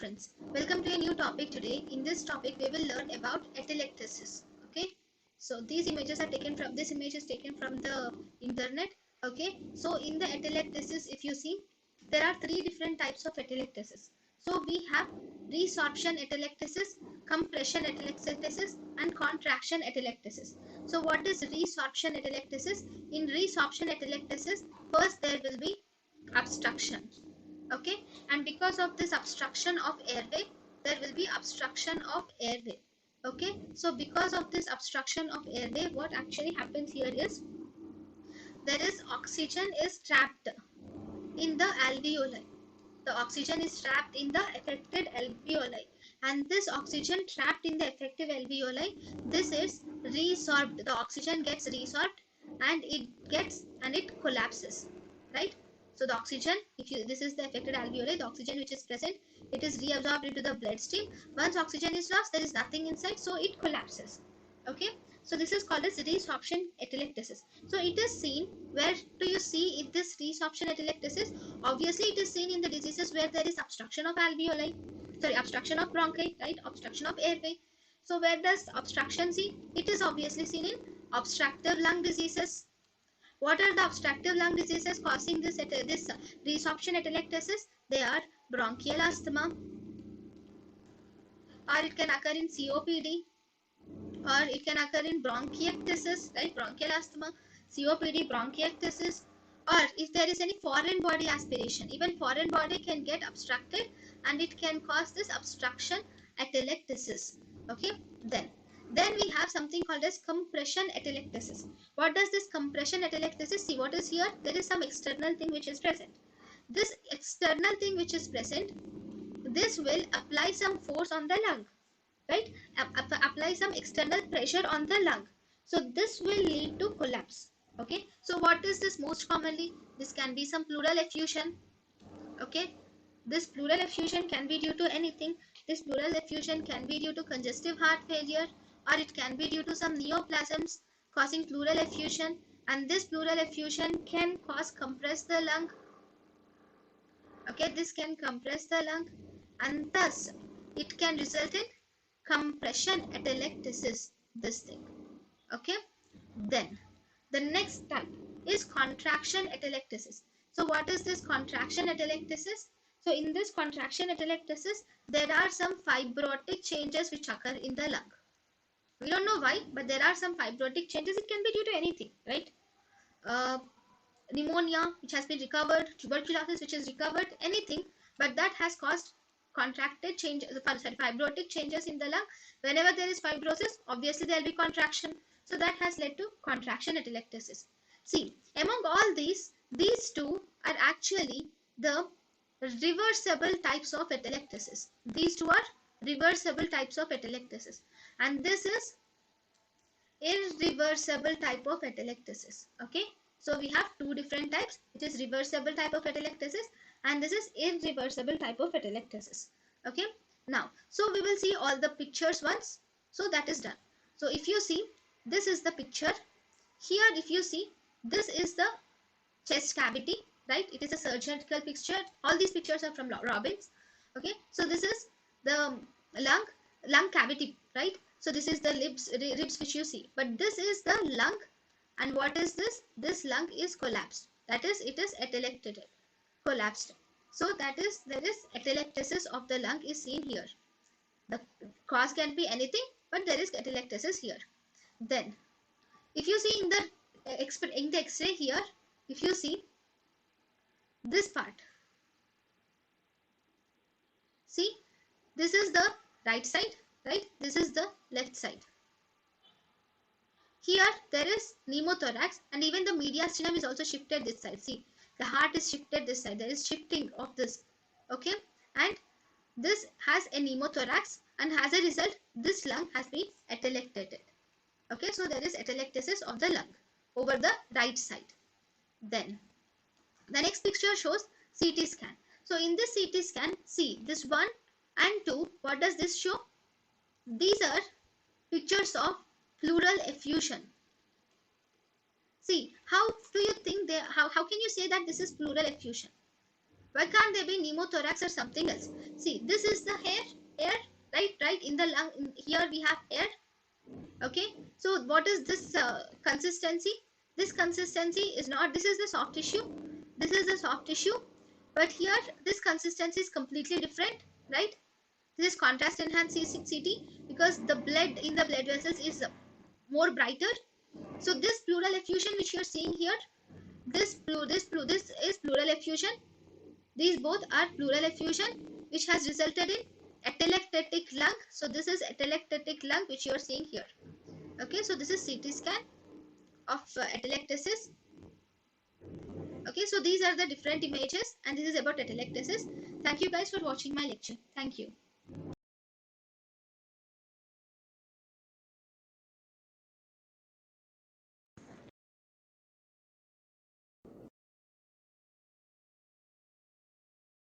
friends, welcome to a new topic today. In this topic we will learn about atelectasis. Okay, so these images are taken from this image is taken from the internet. Okay, so in the atelectasis, if you see, there are three different types of atelectasis. So we have resorption atelectasis, compression atelectasis, and contraction atelectasis. So what is resorption atelectasis? In resorption atelectasis, first there will be obstruction. Okay, and because of this obstruction of airway, there will be obstruction of airway. Okay, so because of this obstruction of airway, what actually happens here is there is oxygen is trapped in the alveoli. The oxygen is trapped in the affected alveoli, and this oxygen trapped in the affected alveoli, this is resorbed. The oxygen gets resorbed and it collapses, right? So the oxygen, if you this is the affected alveoli, the oxygen which is present, it is reabsorbed into the bloodstream. Once oxygen is lost, there is nothing inside, so it collapses. Okay, so this is called as resorption atelectasis. So it is seen, where do you see if this resorption atelectasis? Obviously it is seen in the diseases where there is obstruction of alveoli, sorry, obstruction of bronchi, right? Obstruction of airway. So where does obstruction see? It is obviously seen in obstructive lung diseases. What are the obstructive lung diseases causing this resorption atelectasis? They are bronchial asthma, or it can occur in COPD, or it can occur in bronchiectasis, right? Bronchial asthma, COPD, bronchiectasis, or if there is any foreign body aspiration, even foreign body can get obstructed and it can cause this obstruction atelectasis. Okay, then we have something called as compression atelectasis. What does this compression atelectasis see? What is here? There is some external thing which is present. This external thing which is present, this will apply some force on the lung, right? Apply some external pressure on the lung, so this will lead to collapse. Okay, so what is this most commonly? This can be some pleural effusion. Okay, this pleural effusion can be due to anything. This pleural effusion can be due to congestive heart failure, or it can be due to some neoplasms causing pleural effusion, and this pleural effusion can cause compress the lung. Okay, this can compress the lung, and thus it can result in compression atelectasis, this thing. Okay, then the next type is contraction atelectasis. So what is this contraction atelectasis? So in this contraction atelectasis, there are some fibrotic changes which occur in the lung. We don't know why, but there are some fibrotic changes. It can be due to anything, right? uh, Pneumonia which has been recovered, tuberculosis which is recovered, anything, but that has caused contracted changes, sorry, fibrotic changes in the lung. Whenever there is fibrosis, obviously there will be contraction, so that has led to contraction atelectasis. See, among all these two are actually the reversible types of atelectasis. These two are reversible types of atelectasis, and this is irreversible type of atelectasis. Okay, so we have two different types. It is reversible type of atelectasis, and this is irreversible type of atelectasis. Okay, now so we will see all the pictures once, so that is done. So if you see, this is the picture here. If you see, this is the chest cavity, right? It is a surgical picture. All these pictures are from Robbins. Okay, so this is the lung cavity, right? So this is the ribs which you see, but this is the lung, and what is this? This lung is collapsed, that is, it is atelectated, collapsed. So that is, there is atelectasis of the lung is seen here. The cause can be anything, but there is atelectasis here. Then if you see in the X-ray here, if you see this part, see, this is the right side, right? This is the left side. Here there is pneumothorax, and even the mediastinum is also shifted this side. See, the heart is shifted this side. There is shifting of this. Okay, and this has a pneumothorax, and as a result, this lung has been atelectated. Okay, so there is atelectasis of the lung over the right side. Then the next picture shows CT scan. So in this CT scan, see this 1 and 2. What does this show? These are pictures of pleural effusion. See, how do you think how can you say that this is pleural effusion? Why can't there be pneumothorax or something else? See, this is the air, right? In the lung, here we have air. Okay, so what is this consistency? This consistency is not, this is the soft tissue, this is the soft tissue, but here this consistency is completely different, right? This is contrast enhanced CT, because the blood in the blood vessels is more brighter. So this pleural effusion which you are seeing here, this is pleural effusion. These both are pleural effusion which has resulted in atelectatic lung. So this is atelectatic lung which you are seeing here. Okay, so this is CT scan of atelectasis. Okay, so these are the different images, and this is about atelectasis. Thank you guys for watching my lecture. Thank you.